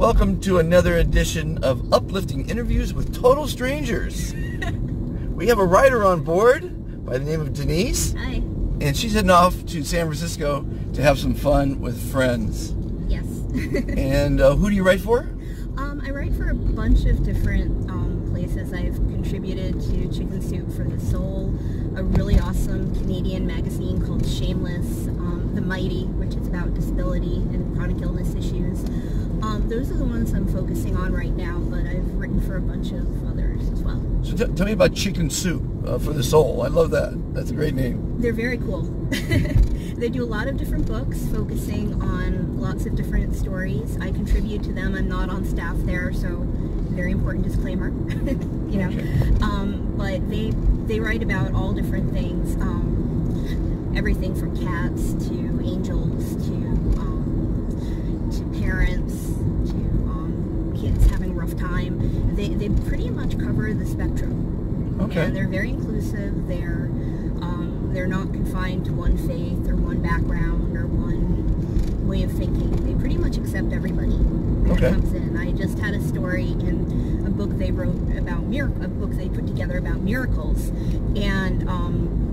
Welcome to another edition of Uplifting Interviews with Total Strangers. We have a writer on board by the name of Denise. Hi. And she's heading off to San Francisco to have some fun with friends. Yes. And who do you write for? I write for a bunch of different places. I've contributed to Chicken Soup for the Soul, a really awesome Canadian magazine called Shameless, The Mighty, which is about disability and chronic illness issues. Those are the ones I'm focusing on right now, but I've written for a bunch of others as well. So tell me about Chicken Soup for the Soul. I love that. That's a great name. They're very cool. They do a lot of different books focusing on lots of different stories. I contribute to them. I'm not on staff there, so very important disclaimer. You know, but they write about all different things, everything from cats to angels to parents to kids having a rough time. They pretty much cover the spectrum. Okay. And they're very inclusive. They're not confined to one faith or one background or one way of thinking. They pretty much accept everybody that comes in. I just had a story in a book they wrote about a book they put together about miracles, and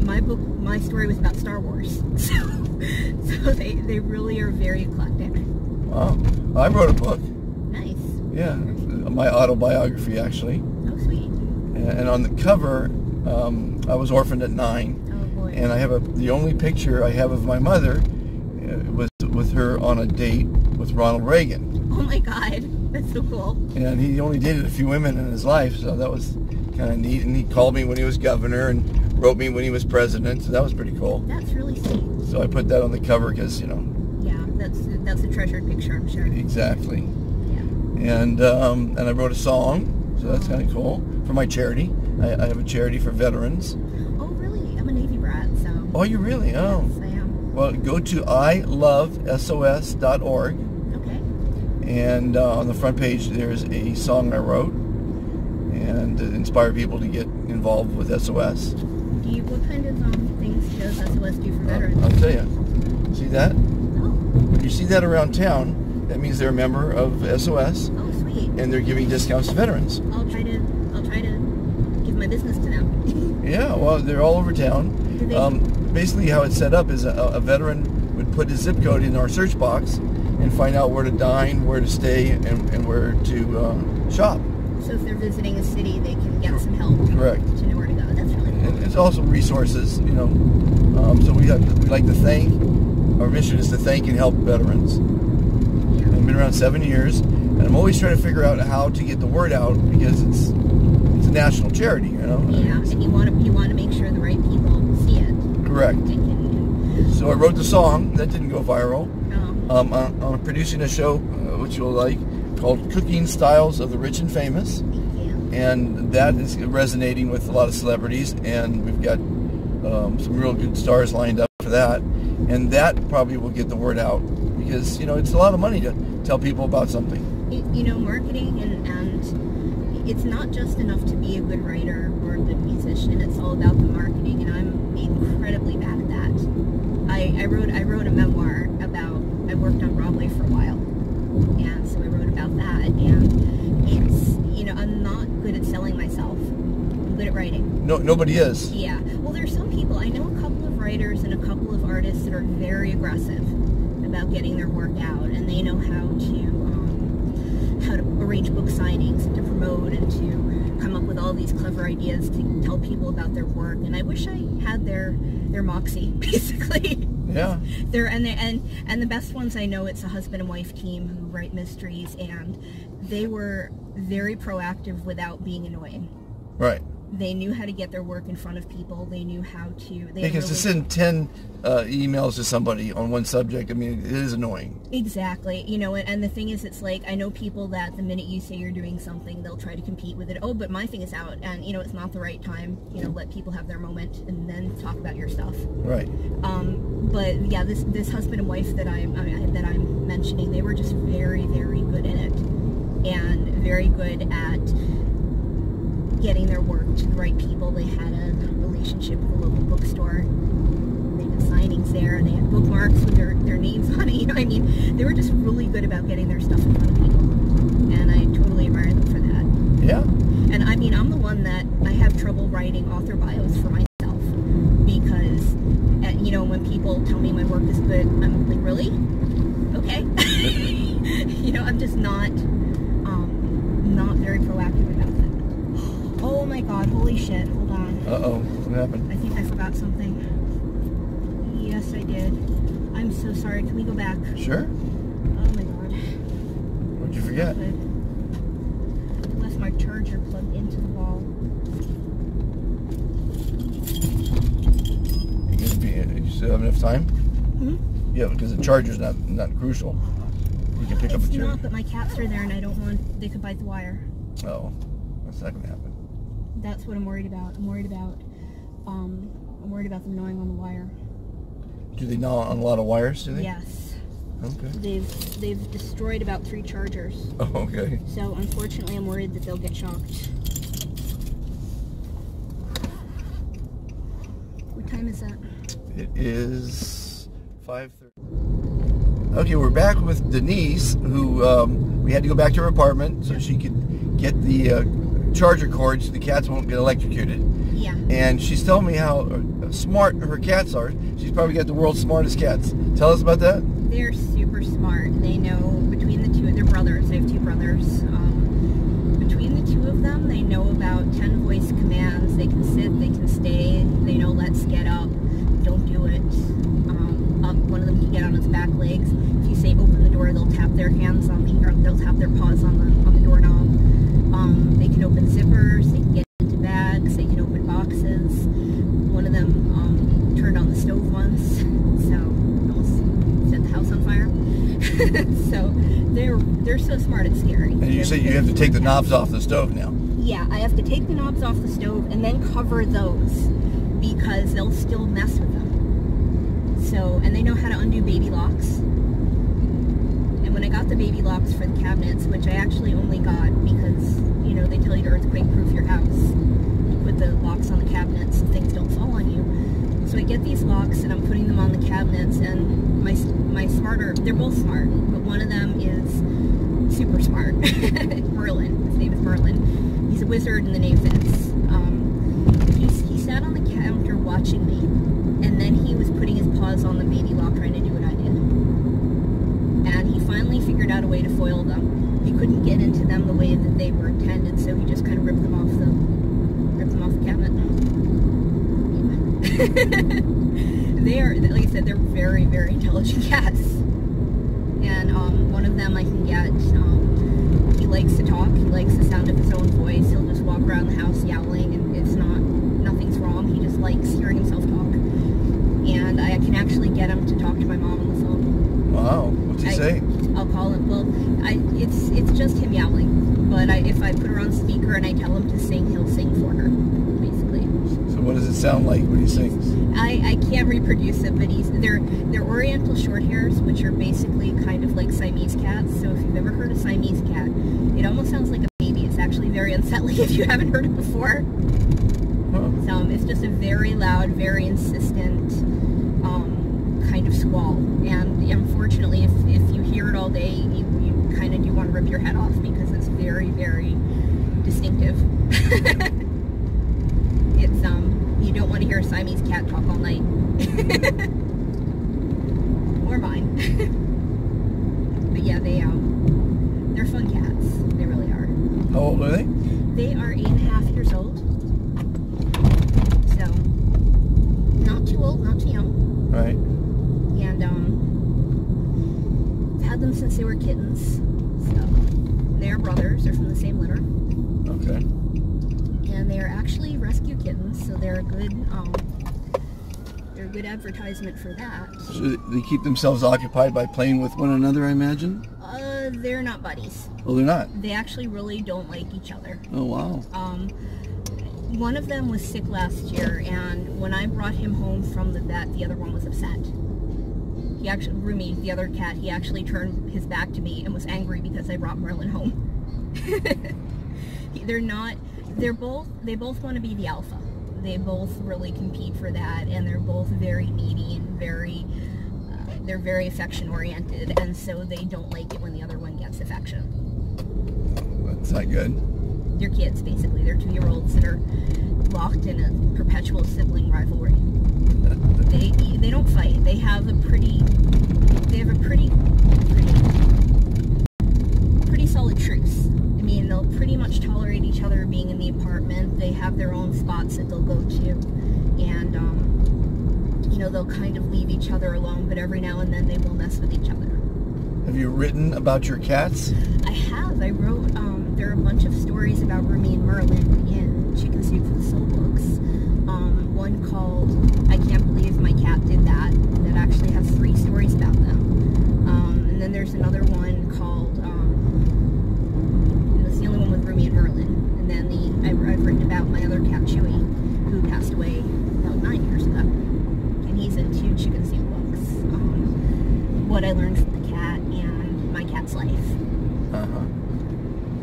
my story was about Star Wars. So they really are very eclectic. Wow. I wrote a book. Nice. Yeah, my autobiography actually. Oh, sweet. And on the cover, I was orphaned at 9. And I have the only picture I have of my mother was with her on a date with Ronald Reagan. Oh my God, that's so cool. And he only dated a few women in his life, so that was kind of neat. And he called me when he was governor and wrote me when he was president, so that was pretty cool. That's really sweet. So I put that on the cover because, you know. Yeah, that's a treasured picture, I'm sure. Exactly. Yeah. And I wrote a song, so that's kind of cool, for my charity. I have a charity for veterans. I'm a Navy brat, so... Oh, you really? Oh. Yes, I am. Well, go to ilovesos.org. Okay. And on the front page, there's a song I wrote. And to inspire people to get involved with SOS. What kind of things does SOS do for veterans? I'll tell you. See that? Oh. When you see that around town, that means they're a member of SOS. Oh, sweet. And they're giving discounts to veterans. I'll try to give my business to them. Yeah, well, they're all over town. Basically, how it's set up is a veteran would put his zip code in our search box and find out where to dine, where to stay, and where to shop. So if they're visiting a city, they can get some help. Correct. To know where to go. That's really cool. And it's also resources, you know. So we like to thank. Our mission is to thank and help veterans. Yeah. I've been around 7 years, and I'm always trying to figure out how to get the word out because it's a national charity, you know. Yeah, and you want to make sure the right people see it. Correct. So I wrote the song that didn't go viral. Oh. I'm producing a show which you'll like called Cooking Styles of the Rich and Famous. Yeah. And that is resonating with a lot of celebrities, and we've got some real good stars lined up for that. And that probably will get the word out because, you know, it's a lot of money to tell people about something. You know, marketing and it's not just enough to be a good writer or a good musician. It's all about the marketing, and I'm incredibly bad at that. I wrote a memoir about, I worked on Broadway for a while, and so I wrote about that, and it's, you know, I'm not good at selling myself. I'm good at writing. No, nobody is. Yeah. Well, there's some people. I know a couple of writers and a couple of artists that are very aggressive about getting their work out, and they know how to arrange book signings and to promote and to come up with all these clever ideas to tell people about their work. And I wish I had their moxie, basically. Yeah. And the best ones I know, it's a husband and wife team who write mysteries, and they were very proactive without being annoying. Right. They knew how to get their work in front of people. They knew how to... Because to send 10 emails to somebody on one subject, I mean, it is annoying. Exactly. You know, and the thing is, it's like, I know people that the minute you say you're doing something, they'll try to compete with it. Oh, but my thing is out, and, you know, it's not the right time. You know, let people have their moment, and then talk about your stuff. Right. But, yeah, this husband and wife that I'm mentioning, they were just very, very good in it. And very good at getting their work to the right people. They had a relationship with a local bookstore. They did signings there. They had bookmarks with their names on it. You know, I mean, they were just really good about getting their stuff in front of people. Yeah. And I mean, I'm the one that I have trouble writing author bios for myself because, you know, when people tell me my work is good, I'm like, really? Okay. You know, I'm just not very proactive about it. Oh my God! Holy shit! Hold on. Uh-oh. What happened? I think I forgot something. Yes, I did. I'm so sorry. Can we go back? Sure. Oh my God. What'd you forget? I left my charger plugged into the wall. You still have enough time? Hmm? Yeah, because the charger's not crucial. You can pick up a charger. It's not, but my cats are there and I don't want, they could bite the wire. Oh, that's not gonna happen. That's what I'm worried about. I'm worried about them gnawing on the wire. Do they gnaw on a lot of wires, do they? Yes. Okay. They've destroyed about 3 chargers. Oh, okay. So unfortunately I'm worried that they'll get shocked. What time is that? It is 5:30. Okay, we're back with Denise, who we had to go back to her apartment so she could get the charger cord so the cats won't get electrocuted. Yeah. And she's telling me how smart her cats are. She's probably got the world's smartest cats. Tell us about that. They're super smart. They know, between the two, they're brothers. I have 2 brothers. Between the 2 of them, they know about 10 voice commands. They can sit, they can stay. They know, let's get up, don't do it. Up, one of them can get on its back legs. If you say open the door, they'll tap their hands on the, or they'll tap their paws on the doorknob. They can open zippers. They can get into bags. They can open boxes. One of them turned on the stove once, so almost set the house on fire. So they're so smart, it's scary. And you say you have to take the knobs off the stove now. Yeah, I have to take the knobs off the stove and then cover those because they'll still mess with them. So, and they know how to undo baby locks. And when I got the baby locks for the cabinets, which I actually only got because, you know, they tell you to earthquake-proof your house. You put the locks on the cabinets so things don't fall on you. So I get these locks and I'm putting them on the cabinets, and my smarter, they're both smart, but one of them is super smart. Merlin, his name is Merlin. He's a wizard in the name Vince. He sat on the counter watching me, and then he was putting his paws on the baby lock trying to do what I did. And he finally figured out a way to foil them. He couldn't get into them the way that they were intended, so he just kind of ripped them off the cabinet. Yeah. They are, like I said, they're very, very intelligent cats. And one of them I can get, he likes to talk, he likes the sound of his own voice. He'll just walk around the house yowling, and nothing's wrong. He just likes hearing himself talk. And I can actually get him to talk to my mom on the phone. Wow, what's he say? I'll call him. Well, it's just him yowling. But if I put her on speaker and I tell him to sing, he'll sing for her, basically. So what does it sound like when he sings? I can't reproduce it, but they're Oriental Shorthairs, which are basically kind of like Siamese cats. So if you've ever heard a Siamese cat, it almost sounds like a baby. It's actually very unsettling if you haven't heard it before. Huh. So it's just a very loud, very insistent kind of squall. And unfortunately, if you hear it all day, you kind of do want to rip your head off because it's very, very distinctive. It's you don't want to hear a Siamese cat talk all night. Or mine. But yeah, they're fun cats. They really are. How old are they? They are 8.5 years old. So not too old, not too young. Right. And I've had them since they were kittens. So they're brothers. They're from the same litter. Okay. And they're actually rescue kittens, so they're a good advertisement for that. So they keep themselves occupied by playing with one another, I imagine? They're not buddies. Oh, they're not? They actually really don't like each other. Oh, wow. One of them was sick last year, and when I brought him home from the vet, the other one was upset. He actually, Rumi, the other cat, he actually turned his back to me and was angry because I brought Merlin home. They both want to be the alpha. They both really compete for that, and they're both very needy and they're very affection oriented, and so they don't like it when the other one gets affection. That's not good. They're kids, basically. They're 2-year-olds that are locked in a perpetual sibling rivalry. They don't fight. They have a pretty solid truce. I mean, they'll pretty much tolerate each other being in the apartment. They have their own spots that they'll go to, and you know, they'll kind of leave each other alone, but every now and then they will mess with each other. Have you written about your cats? I have. I wrote, there are a bunch of stories about Rumi and Merlin in Chicken Soup for the Soul books. One called I Can't Believe My Cat Did That actually has 3 stories about them. And then there's another one called, it's the only one with Rumi and Merlin. And then I've written about my other cat, Chewy, who passed away about 9 years ago. And he's in 2 Chicken Soup books. What I learned from the cat and my cat's life.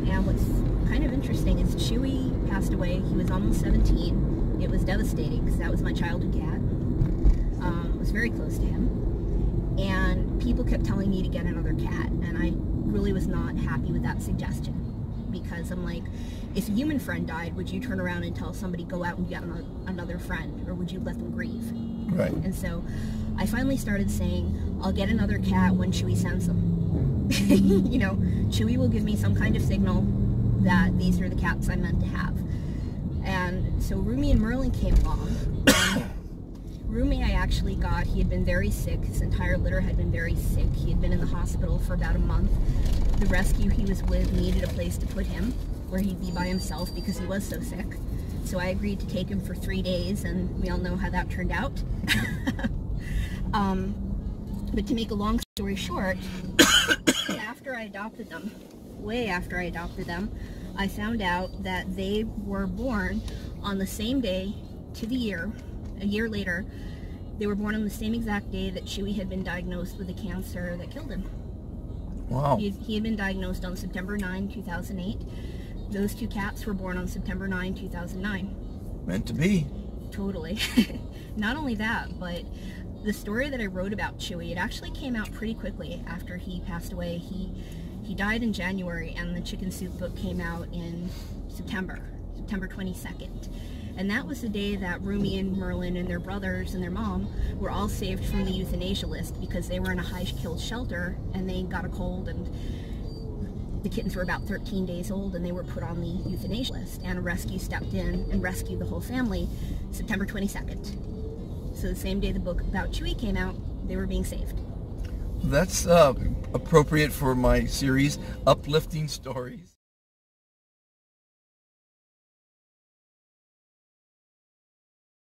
And what's kind of interesting is Chewy passed away. He was almost 17. It was devastating because that was my childhood cat. I was very close to him. And people kept telling me to get another cat, and I really was not happy with that suggestion, because I'm like, if a human friend died, would you turn around and tell somebody go out and get another friend, or would you let them grieve? Right. And so I finally started saying, I'll get another cat when Chewy sends them. You know, Chewy will give me some kind of signal that these are the cats I'm meant to have. And so Rumi and Merlin came along. Rumi I actually got, he had been very sick. His entire litter had been very sick. He had been in the hospital for about a month. The rescue he was with needed a place to put him, where he'd be by himself because he was so sick. So I agreed to take him for 3 days, and we all know how that turned out. But to make a long story short, after I adopted them, way after I adopted them, I found out that they were born on the same day to the year, a year later. They were born on the same exact day that Chewy had been diagnosed with a cancer that killed him. Wow. He had been diagnosed on September 9, 2008. Those 2 cats were born on September 9, 2009. Meant to be. Totally. Not only that, but the story that I wrote about Chewy, it actually came out pretty quickly after he passed away. He died in January, and the Chicken Soup book came out in September 22nd. And that was the day that Rumi and Merlin and their brothers and their mom were all saved from the euthanasia list, because they were in a high-killed shelter and they got a cold, and the kittens were about 13 days old and they were put on the euthanasia list, and a rescue stepped in and rescued the whole family September 22nd. So the same day the book about Chewy came out, they were being saved. That's appropriate for my series, Uplifting Stories.